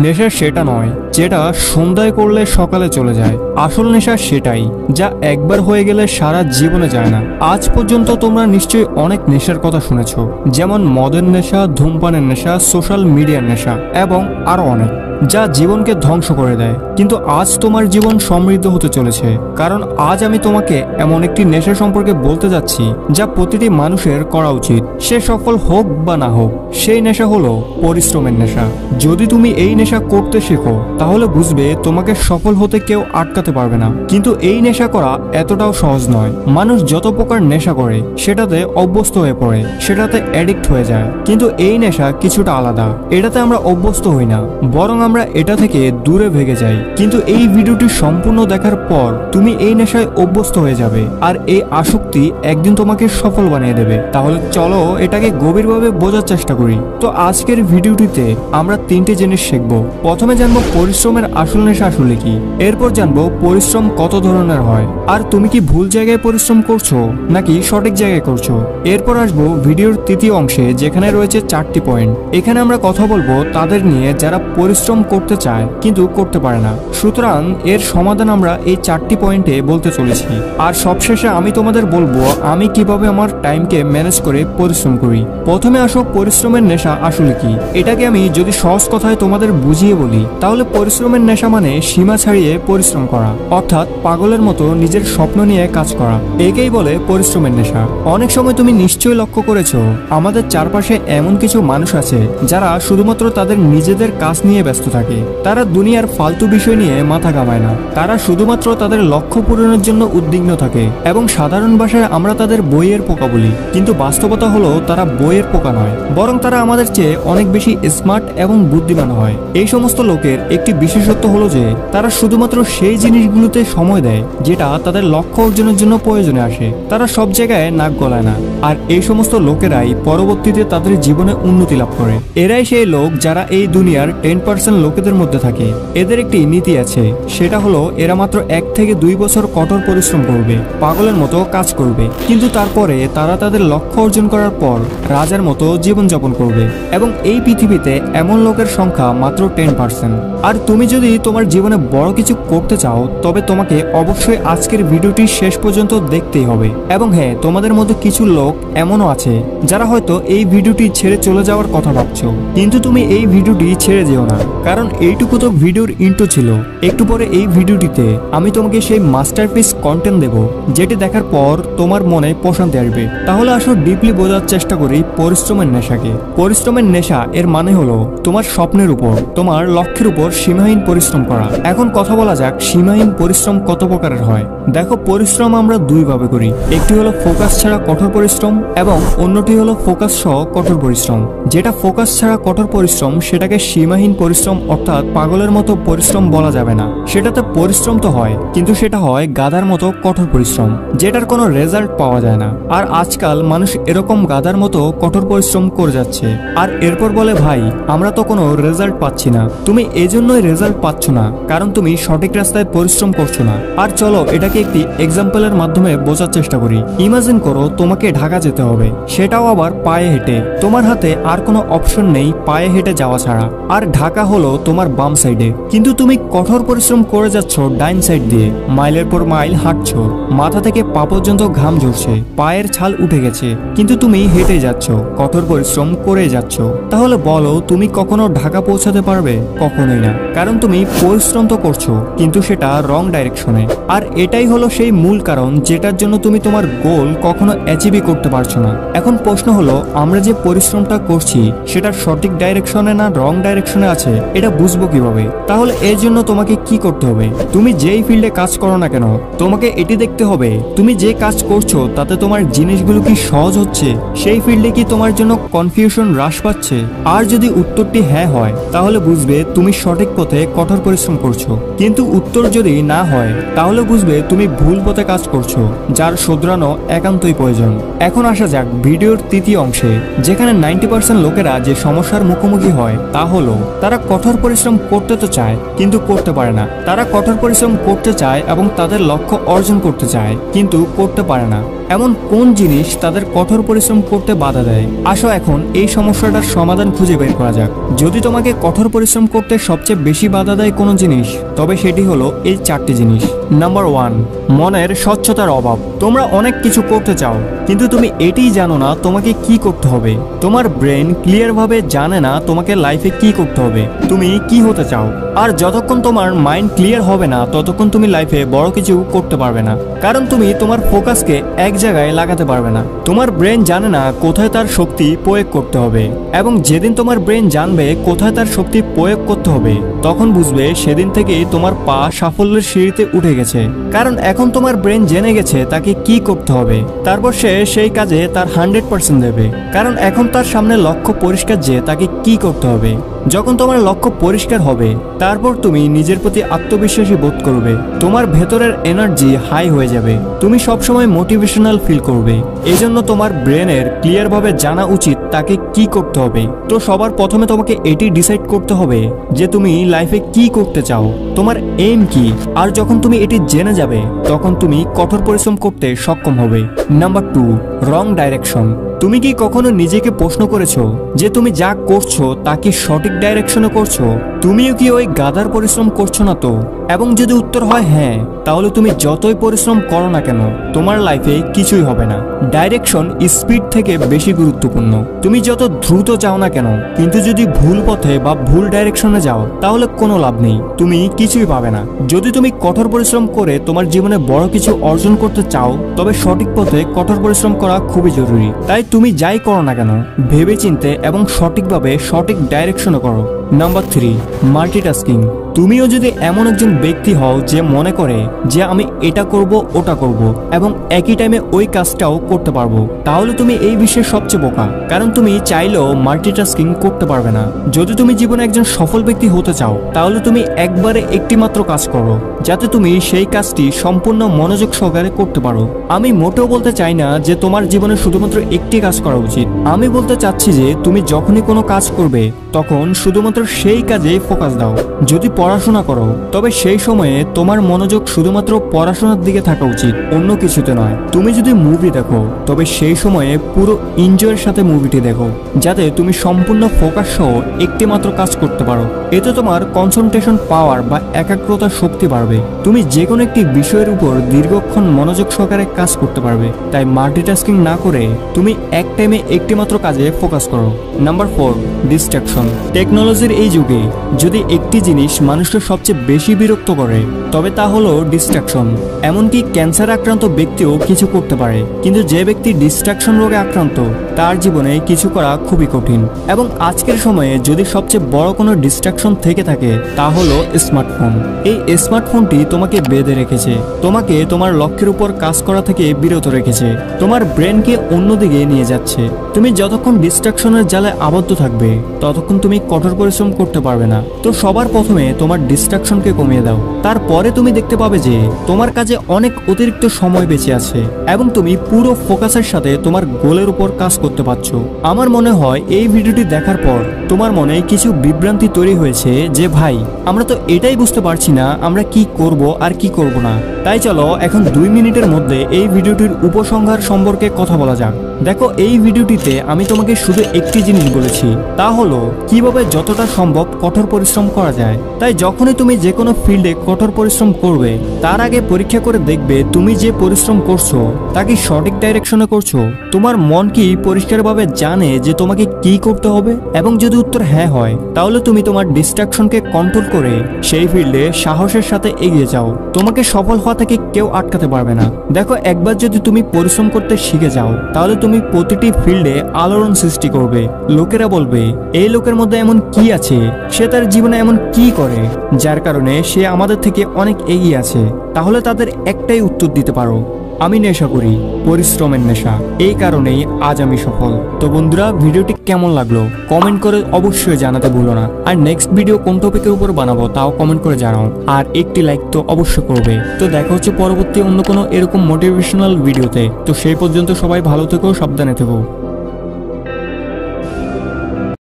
নেশা সেটা নয় যেটা সন্ধ্যায় করলে সকালে চলে যায়। আসল নেশা সেটাই যা একবার হয়ে গেলে সারা জীবনে যায় না। আজ পর্যন্ত তোমরা নিশ্চয়ই অনেক নেশার কথা শুনেছো, যেমন মদের নেশা, ধূমপানের নেশা, সোশ্যাল মিডিয়ার নেশা এবং আরো অনেক, যা জীবনকে ধ্বংস করে দেয়। কিন্তু আজ তোমার জীবন সমৃদ্ধ হতে চলেছে, কারণ আজ আমি তোমাকে এমন একটি নেশা সম্পর্কে বলতে যাচ্ছি যা প্রতিটি মানুষের করা উচিত, সে সফল হোক বা না হোক। সেই নেশা হলো পরিশ্রমের নেশা। যদি তুমি এই নেশা করতে শেখো তাহলে বুঝবে তোমাকে সফল হতে কেউ আটকাতে পারবে না। কিন্তু এই নেশা করা এতটাও সহজ নয়। মানুষ যত প্রকার নেশা করে সেটাতে অভ্যস্ত হয়ে পড়ে, সেটাতে অ্যাডিক্ট হয়ে যায়। কিন্তু এই নেশা কিছুটা আলাদা। এটাতে আমরা অভ্যস্ত হই না, বরং আমরা এটা থেকে দূরে ভেগে যাই। কিন্তু এই ভিডিওটি সম্পূর্ণ দেখার পর তুমি এই নেশায় অভ্যস্ত হয়ে যাবে, আর এই আসক্তি একদিন তোমাকে সফল বানিয়ে দেবে। তাহলে চলো এটাকে গভীরভাবে বোঝার চেষ্টা করি। তো আজকের ভিডিওটিতে আমরা তিনটে জিনিস শিখব। প্রথমে জানবো পরিশ্রমের আসল নেশা আসলে কি, এরপর জানবো পরিশ্রম কত ধরনের হয়, আর তুমি কি ভুল জায়গায় পরিশ্রম করছো নাকি সঠিক জায়গায় করছো। এরপর আসবো ভিডিওর তৃতীয় অংশে, যেখানে রয়েছে 4টি পয়েন্ট। এখানে আমরা কথা বলবো তাদের নিয়ে যারা পরিশ্রম করতে চায় কিন্তু করতে পারে না। সুতরাং এর সমাধান আমরা এই 4টি পয়েন্টে বলতে চলেছি। আর সবশেষে আমি তোমাদের বলবো আমি কিভাবে আমার টাইমকে ম্যানেজ করে পরিশ্রম করি। প্রথমে আসো পরিশ্রমের নেশা আসলে কি। এটাকে আমি যদি সহজ কথায় তোমাদের বুঝিয়ে বলি তাহলে পরিশ্রমের নেশা মানে সীমা ছাড়িয়ে পরিশ্রম করা, অর্থাৎ পাগলের মতো নিজের স্বপ্ন নিয়ে কাজ করা। একেই বলে পরিশ্রমের নেশা। অনেক সময় তুমি নিশ্চয়ই লক্ষ্য করেছো আমাদের চারপাশে এমন কিছু মানুষ আছে যারা শুধুমাত্র তাদের নিজেদের কাজ নিয়ে ব্যস্ত থাকে। তারা দুনিয়ার ফালতু বিষয় নিয়ে মাথা ঘামায় না, তারা শুধুমাত্র তাদের লক্ষ্য পূরণের জন্য উদ্বিগ্ন থাকে এবং সাধারণ ভাষায় আমরা তাদের বইয়ের পোকা বলি। কিন্তু বাস্তবতা হলো তারা বইয়ের পোকা নয়, বরং তারা আমাদের চেয়ে অনেক বেশি স্মার্ট এবং বুদ্ধিমান হয়। এই সমস্ত লোকের একটি বিশেষত্ব হলো যে তারা শুধুমাত্র সেই জিনিসগুলোতে সময় দেয় যেটা তাদের লক্ষ্য অর্জনের জন্য প্রয়োজনে আসে। তারা সব জায়গায় নাক গলায় না, আর এই সমস্ত লোকেরাই পরবর্তীতে তাদের জীবনে উন্নতি লাভ করে। এরাই সেই লোক যারা এই দুনিয়ার 10% লোকেদের মধ্যে থাকে। এদের একটি নীতি আছে, সেটা হলো এরা মাত্র 1 থেকে 2 বছর কঠোর পরিশ্রম করবে, পাগলের মতো কাজ করবে, কিন্তু তারপরে তারা তাদের লক্ষ্য অর্জন করার পর রাজার মতো জীবনযাপন করবে। এবং এই পৃথিবীতে এমন লোকের সংখ্যা মাত্র 10%। আর তুমি যদি তোমার জীবনে বড় কিছু করতে চাও তবে তোমাকে অবশ্যই আজকের ভিডিওটি শেষ পর্যন্ত দেখতেই হবে। এবং হ্যাঁ, তোমাদের মধ্যে কিছু লোক এমনও আছে যারা হয়তো এই ভিডিওটি ছেড়ে চলে যাওয়ার কথা ভাবছো, কিন্তু তুমি এই ভিডিওটি ছেড়ে যেও না, কারণ এইটুকু তো ভিডিওর ইন্ট্রো ছিল। একটু পরে এই ভিডিওটিতে আমি তোমাকে সেই মাস্টারপিস কন্টেন্ট দেব যেটি দেখার পর তোমার মনে প্রশান্তি আসবে। তাহলে আসো ডিপলি বোঝার চেষ্টা করি পরিশ্রমের নেশাকে। পরিশ্রমের নেশা এর মানে হলো তোমার স্বপ্নের উপর, তোমার লক্ষ্যের উপর সীমাহীন পরিশ্রম করা। এখন কথা বলা যাক সীমাহীন পরিশ্রম কত প্রকারের হয়। দেখো, পরিশ্রম আমরা দুই ভাবে করি। একটি হলো ফোকাস ছাড়া কঠোর পরিশ্রম এবং অন্যটি হলো ফোকাস সহ কঠোর পরিশ্রম। যেটা ফোকাস ছাড়া কঠোর পরিশ্রম সেটাকে সীমাহীন পরিশ্রম অর্থাৎ পাগলের মতো পরিশ্রম বলা যাবে না। সেটাতে পরিশ্রম তো হয়, কিন্তু সেটা হয় গাধার মতো কঠোর পরিশ্রম, যেটার কোনো রেজাল্ট পাওয়া যায় না। আর আজকাল মানুষ এরকম গাধার মতো কঠোর পরিশ্রম করে যাচ্ছে, আর এরপর বলে ভাই আমরা তো কোনো রেজাল্ট পাচ্ছি না। তুমি এজন্যই রেজাল্ট পাচ্ছ না কারণ তুমি সঠিক রাস্তায় পরিশ্রম করছো না। আর চলো এটাকে একটি এক্সাম্পলের মাধ্যমে বোঝার চেষ্টা করি। ইমাজিন করো তোমাকে ঢাকা যেতে হবে, সেটাও আবার পায়ে হেঁটে। তোমার হাতে আর কোনো অপশন নেই পায়ে হেঁটে যাওয়া ছাড়া। আর ঢাকা হলো তোমার বাম সাইডে, কিন্তু তুমি কঠোর পরিশ্রম করে যাচ্ছ ডাইন সাইড দিয়ে। মাইলের পর মাইল হাঁটছো, মাথা থেকে পা পর্যন্ত ঘাম ঝরছে, পায়ের ছাল উঠে গেছে, কিন্তু তুমি হেঁটে যাচ্ছ, কঠোর পরিশ্রম করে যাচ্ছ। তাহলে বলো তুমি কখনো ঢাকা পৌঁছাতে পারবে? কখনোই না, কারণ তুমি পরিশ্রম তো করছো কিন্তু সেটা রং ডাইরেকশনে। আর এটাই হলো সেই মূল কারণ যেটার জন্য তুমি তোমার গোল কখনো অ্যাচিভই করতে পারছো না। এখন প্রশ্ন হলো আমরা যে পরিশ্রমটা করছি সেটা সঠিক ডাইরেকশনে না রং ডাইরেকশনে আছে, এটা বুঝবো কিভাবে? তাহলে এর জন্য তোমাকে কি করতে হবে? তুমি যেই ফিল্ডে কাজ করো না কেন তোমাকে এটি দেখতে হবে তুমি যে কাজ করছো তাতে তোমার জিনিসগুলো কি সহজ হচ্ছে, সেই ফিল্ডে কি তোমার জন্য কনফিউশন হ্রাস পাচ্ছে। আর যদি উত্তরটি হ্যাঁ হয় তাহলে বুঝবে তুমি সঠিক পথে কঠোর পরিশ্রম করছো, কিন্তু উত্তর যদি না হয় তাহলে বুঝবে তুমি ভুল পথে কাজ করছো, যার শুধরানো একান্তই প্রয়োজন। এখন আসা যাক ভিডিওর তৃতীয় অংশে, যেখানে 90% লোকেরা যে সমস্যার মুখোমুখি হয় তা হলো তারা কঠোর পরিশ্রম করতে তো চায় কিন্তু করতে পারে না। তারা কঠোর পরিশ্রম করতে চায় এবং তাদের লক্ষ্য অর্জন করতে চায় কিন্তু করতে পারে না। এমন কোন জিনিস তাদের কঠোর পরিশ্রম করতে বাধা দেয়? আসো এখন এই সমস্যাটার সমাধান খুঁজে বের করা যাক। যদি তোমাকে কঠোর পরিশ্রম করতে সবচেয়ে বেশি বাধা দেয় কোনো জিনিস, তবে সেটি হলো এই 4টি জিনিস। নাম্বার 1, মনের স্বচ্ছতার অভাব। তোমরা অনেক কিছু করতে চাও কিন্তু তুমি এটিই জানো না তোমাকে কি করতে হবে। তোমার ব্রেন ক্লিয়ার ভাবে জানে না তোমাকে লাইফে কি করতে হবে, তুমি কি হতে চাও। আর যতক্ষণ তোমার মাইন্ড ক্লিয়ার হবে না ততক্ষণ তুমি লাইফে বড় কিছু করতে পারবে না, কারণ তুমি তোমার ফোকাসকে এক জায়গায় লাগাতে পারবে না। তোমার ব্রেন জানে না কোথায় তার শক্তি প্রয়োগ করতে হবে, এবং যেদিন তোমার ব্রেন জানবে কোথায় তার শক্তি প্রয়োগ করতে হবে তখন বুঝবে সেদিন থেকে তোমার পা সাফল্যের সিঁড়িতে উঠে গেছে। কারণ এখন তোমার ব্রেন জেনে গেছে তাকে কি করতে হবে, তারপর সে সেই কাজে তার 100% দেবে, কারণ এখন তার সামনে লক্ষ্য পরিষ্কার যে তাকে কি করতে হবে। যখন তোমার লক্ষ্য পরিষ্কার হবে তারপর তুমি নিজের প্রতি আত্মবিশ্বাসী বোধ করবে, তোমার ভেতরের এনার্জি হাই হয়ে যাবে, তুমি সবসময় মোটিভেশনাল ফিল করবে। এজন্য তোমার ব্রেনের ক্লিয়ার ভাবে জানা উচিত তাকে কি করতে হবে। তো সবার প্রথমে তোমাকে এটি ডিসাইড করতে হবে যে তুমি লাইফে কি করতে চাও, তোমার এইম কি। আর যখন তুমি এটি জেনে যাবে তখন তুমি কঠোর পরিশ্রম করতে সক্ষম হবে। নাম্বার 2, রং ডাইরেকশন। তুমি কি কখনো নিজেকে প্রশ্ন করেছো যে তুমি যা করছো তা কি সঠিক ডাইরেকশনে করছো? তুমিও কি ওই গাধার পরিশ্রম করছো না তো? এবং যদি উত্তর হয় হ্যাঁ, তাহলে তুমি যতই পরিশ্রম করো না কেন তোমার লাইফে কিছুই হবে না। ডাইরেকশন স্পিড থেকে বেশি গুরুত্বপূর্ণ। তুমি যত দ্রুত যাও না কেন কিন্তু যদি ভুল পথে বা ভুল ডাইরেকশনে যাও তাহলে কোনো লাভ নেই, তুমি কিছুই পাবে না। যদি তুমি কঠোর পরিশ্রম করে তোমার জীবনে বড় কিছু অর্জন করতে চাও তবে সঠিক পথে কঠোর পরিশ্রম করা খুবই জরুরি। তাই তুমি যাই করো না কেন ভেবেচিন্তে এবং সঠিকভাবে সঠিক ডাইরেকশনে করো। Number 3, multitasking. তুমিও যদি এমন একজন ব্যক্তি হও যে মনে করে যে আমি এটা করব ওটা করব এবং একই টাইমে ওই কাজটাও করতে পারবো, তাহলে তুমি এই বিশ্বের সবচেয়ে বোকা, কারণ তুমি চাইলেও মাল্টিটাস্কিং করতে পারবে না। যদি তুমি জীবনে একজন সফল ব্যক্তি হতে চাও তাহলে তুমি একবারে একটি মাত্র কাজ করো যাতে তুমি সেই কাজটি সম্পূর্ণ মনোযোগ সহকারে করতে পারো। আমি মোটেও বলতে চাই না যে তোমার জীবনে শুধুমাত্র একটি কাজ করা উচিত। আমি বলতে চাচ্ছি যে তুমি যখনই কোনো কাজ করবে তখন শুধুমাত্র সেই কাজে ফোকাস দাও। যদি পড়াশোনা করো তবে সেই সময়ে তোমার মনোযোগ শুধুমাত্র পড়াশোনার দিকে থাকা উচিত, অন্য কিছুতে নয়। তুমি যদি মুভি দেখো তবে সেই সময়ে পুরো এনজয়ের সাথে মুভিটি দেখো যাতে তুমি সম্পূর্ণ ফোকাস সহ একটি মাত্র কাজ করতে পারো। এতে তোমার কনসেন্ট্রেশন পাওয়ার বা একাগ্রতার শক্তি বাড়বে, তুমি যে কোনো একটি বিষয়ের উপর দীর্ঘক্ষণ মনোযোগ সহকারে কাজ করতে পারবে। তাই মাল্টিটাস্কিং না করে তুমি এক টাইমে একটি মাত্র কাজে ফোকাস করো। Number 4, distraction. টেকনোলজির এই যুগে যদি একটি জিনিস মানুষকে সবচেয়ে বেশি বিরক্ত করে তবে তা হলো ডিস্ট্রাকশন। এমনকি ক্যান্সার আক্রান্ত ব্যক্তিও কিছু করতে পারে, কিন্তু যে ব্যক্তি ডিস্ট্রাকশন রোগে আক্রান্ত তার জীবনে কিছু করা খুবই কঠিন। এবং আজকের সময়ে যদি সবচেয়ে বড় কোনো ডিস্ট্রাকশন থেকে থাকে তা হলো স্মার্টফোন। এই স্মার্টফোনটি তোমাকে বেঁধে রেখেছে, তোমাকে তোমার লক্ষ্যের উপর কাজ করা থেকে বিরত রেখেছে, তোমার ব্রেনকে অন্যদিকে নিয়ে যাচ্ছে। তুমি যতক্ষণ ডিস্ট্রাকশনের জালে আবদ্ধ থাকবে ততক্ষণ তুমি কঠোর পরিশ্রম করতে পারবে না। তো সবার প্রথমে তোমার ডিস্ট্রাকশনকে কমিয়ে দাও, তারপরে তুমি দেখতে পাবে যে তোমার কাজে অনেক অতিরিক্ত সময় বেঁচে আছে এবং তুমি পুরো ফোকাসের সাথে তোমার গোলের উপর কাজ করতে পারছো। আমার মনে হয় এই ভিডিওটি দেখার পর তোমার মনে কিছু বিভ্রান্তি তৈরি হয়েছে যে ভাই আমরা তো এটাই বুঝতে পারছি না আমরা কি করব আর কি করব না। তাই চলো এখন 2 মিনিটের মধ্যে এই ভিডিওটির উপসংহার সম্পর্কে কথা বলা যাক। দেখো এই ভিডিওটিতে আমি তোমাকে শুধু একটি জিনিস বলেছি, তা হলো কিভাবে যতটা সম্ভব কঠোর পরিশ্রম করা যায়। তাই যখনই তুমি যে কোনো ফিল্ডে কঠোর পরিশ্রম করবে তার আগে পরীক্ষা করে দেখবে তুমি যে পরিশ্রম করছো তা কি সঠিক ডাইরেকশনে করছো। তোমার মন কি পরিষ্কারভাবে জানে যে তোমাকে কি করতে হবে? এবং যদি উত্তর হ্যাঁ হয় তাহলে তুমি তোমার ডিস্ট্রাকশনকে কন্ট্রোল করে সেই ফিল্ডে সাহসের সাথে এগিয়ে যাও। তোমাকে সফল হওয়া থেকে কেউ আটকাতে পারবে না। দেখো একবার যদি তুমি পরিশ্রম করতে শিখে যাও তাহলে তুমি প্রতিটি ফিল্ডে আলোড়ন সৃষ্টি করবে। লোকেরা বলবে এই লোকের মধ্যে এমন কি আছে, সে তার জীবনে এমন কি করে যার কারণে সে আমাদের থেকে অনেক এগিয়ে আছে। তাহলে তাদের একটাই উত্তর দিতে পারো, আমি নেশা করি, পরিশ্রমের নেশা, এই কারণেই আজ আমি সফল। তো বন্ধুরা ভিডিওটি কেমন লাগলো কমেন্ট করে অবশ্যই জানাতে ভুলো না। আর নেক্সট ভিডিও কোন টপিকের উপর বানাবো তাও কমেন্ট করে জানাও, আর একটি লাইক তো অবশ্যই করবে। তো দেখা হচ্ছে পরবর্তী অন্য কোনো এরকম মোটিভেশনাল ভিডিওতে। তো সেই পর্যন্ত সবাই ভালো থেকো, সাবধানে থেকো।